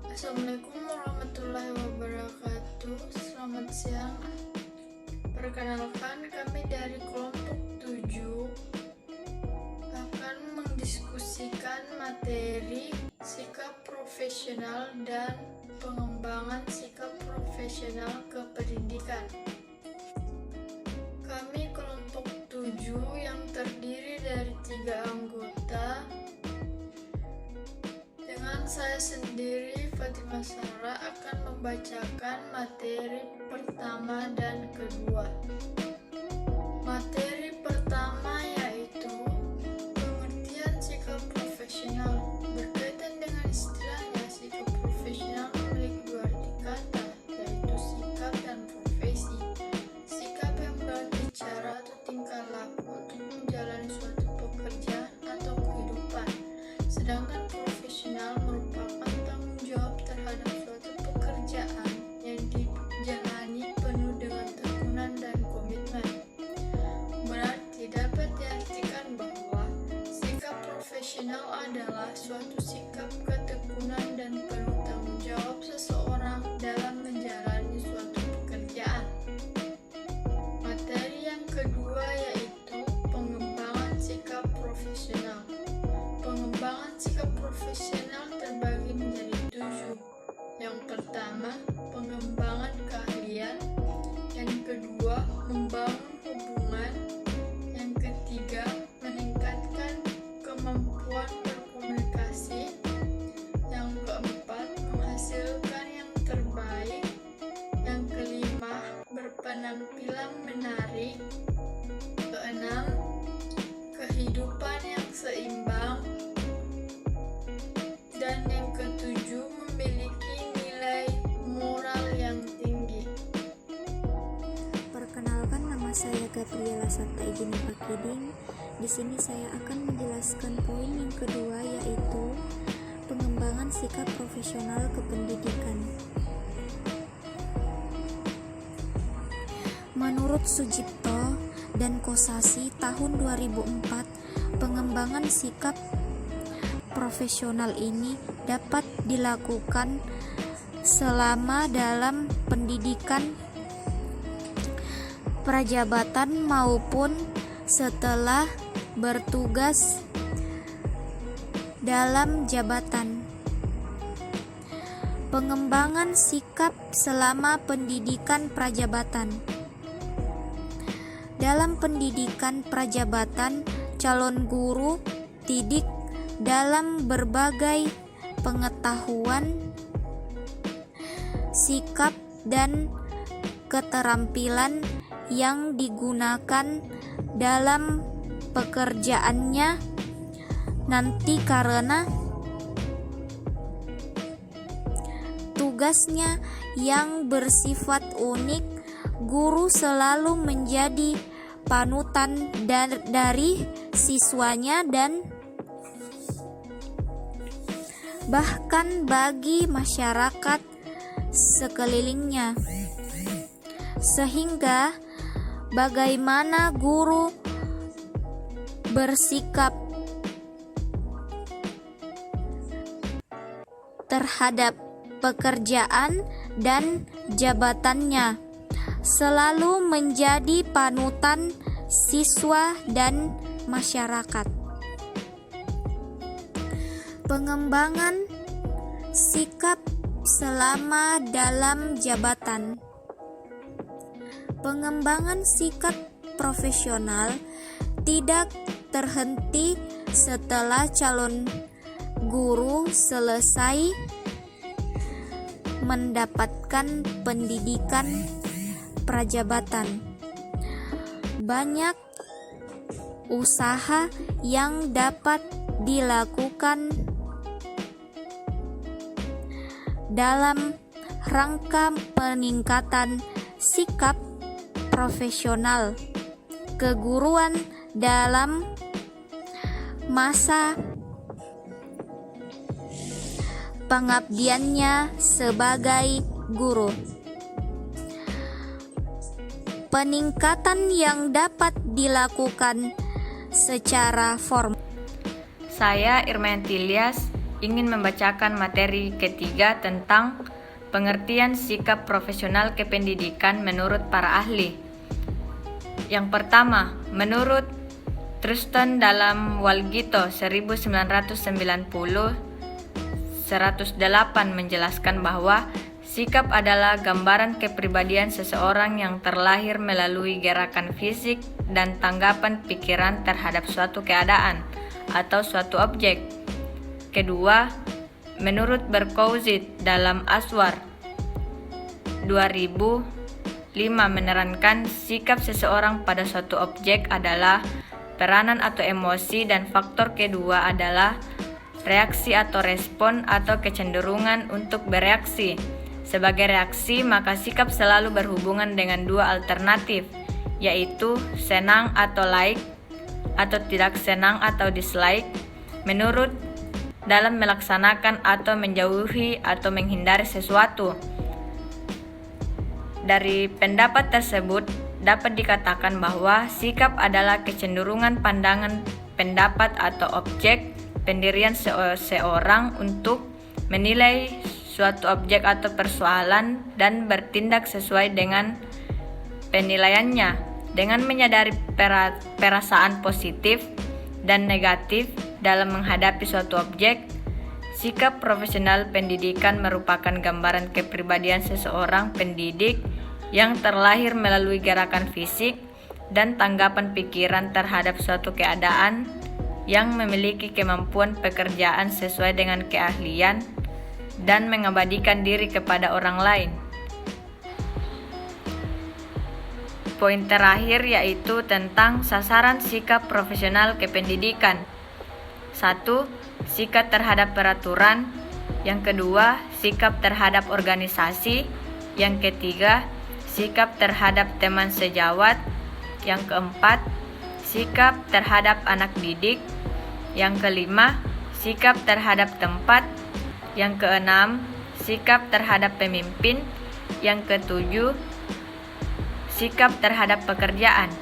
Assalamualaikum warahmatullahi wabarakatuh. Selamat siang. Perkenalkan, kami dari kelompok 7 akan mendiskusikan materi sikap profesional dan pengembangan sikap profesional kependidikan. Kami kelompok 7 yang terdiri dari 3 anggota. Dengan saya sendiri, Fatimah Sarah, akan membacakan materi pertama dan kedua. Materi pertama yaitu pengertian sikap profesional. Berkaitan dengan istilahnya, sikap profesional memiliki dua arti kata, yaitu sikap dan profesi. Sikap yang berarti cara atau tingkah laku untuk menjalani suatu pekerjaan atau kehidupan, sedangkan profesional merupakan tanggung jawab terhadap suatu pekerjaan yang dijalani penuh dengan tekun dan komitmen. Berarti dapat diartikan bahwa sikap profesional adalah suatu sikap ketekunan dan penuh tanggung jawab seseorang dalam menjalani suatu pekerjaan. Materi yang kedua yaitu pengembangan sikap profesional. Pengembangan sikap profesional terbagi menjadi 7. Yang pertama, pengembangan keahlian. Yang kedua, membangun hubungan. Yang ketiga, meningkatkan kemampuan berkomunikasi. Yang keempat, menghasilkan yang terbaik. Yang kelima, berpenampilan menarik. Keenam, kehidupan yang seimbang. Dan yang ketujuh, memiliki nilai moral yang tinggi. Perkenalkan, nama saya Gabriela Sarta Ijini Pakiding. Di sini saya akan menjelaskan poin yang kedua, yaitu pengembangan sikap profesional kependidikan. Menurut Sujipto dan Kosasi tahun 2004, pengembangan sikap profesional ini dapat dilakukan selama dalam pendidikan prajabatan maupun setelah bertugas dalam jabatan. Pengembangan sikap selama pendidikan prajabatan. Dalam pendidikan prajabatan, calon guru didik dalam berbagai pengetahuan, sikap, dan keterampilan yang digunakan dalam pekerjaannya nanti. Karena tugasnya yang bersifat unik, guru selalu menjadi panutan dari siswanya dan bahkan bagi masyarakat sekelilingnya. Sehingga bagaimana guru bersikap terhadap pekerjaan dan jabatannya selalu menjadi panutan siswa dan masyarakat. Pengembangan sikap selama dalam jabatan. Pengembangan sikap profesional tidak terhenti setelah calon guru selesai mendapatkan pendidikan prajabatan. Banyak usaha yang dapat dilakukan dalam rangka peningkatan sikap profesional keguruan dalam masa pengabdiannya sebagai guru. Peningkatan yang dapat dilakukan secara formal. Saya Irmayanti Ilyas ingin membacakan materi ketiga tentang pengertian sikap profesional kependidikan menurut para ahli. Yang pertama, menurut Thurston dalam Walgito 1990-108 menjelaskan bahwa sikap adalah gambaran kepribadian seseorang yang terlahir melalui gerakan fisik dan tanggapan pikiran terhadap suatu keadaan atau suatu objek. Kedua, menurut Berkowitz dalam Aswar 2005 menerangkan sikap seseorang pada suatu objek adalah peranan atau emosi, dan faktor kedua adalah reaksi atau respon atau kecenderungan untuk bereaksi. Sebagai reaksi, maka sikap selalu berhubungan dengan dua alternatif, yaitu senang atau like, atau tidak senang atau dislike, menurut dalam melaksanakan atau menjauhi atau menghindari sesuatu. Dari pendapat tersebut, dapat dikatakan bahwa sikap adalah kecenderungan pandangan, pendapat atau objek pendirian seseorang untuk menilai suatu objek atau persoalan dan bertindak sesuai dengan penilaiannya. Dengan menyadari perasaan positif dan negatif dalam menghadapi suatu objek, sikap profesional pendidikan merupakan gambaran kepribadian seseorang pendidik yang terlahir melalui gerakan fisik dan tanggapan pikiran terhadap suatu keadaan, yang memiliki kemampuan pekerjaan sesuai dengan keahlian dan mengabadikan diri kepada orang lain. Poin terakhir yaitu tentang sasaran sikap profesional kependidikan. 1. Sikap terhadap peraturan. Yang kedua, sikap terhadap organisasi. Yang ketiga, sikap terhadap teman sejawat. Yang keempat, sikap terhadap anak didik. Yang kelima, sikap terhadap tempat. Yang keenam, sikap terhadap pemimpin. Yang ketujuh, sikap terhadap pekerjaan.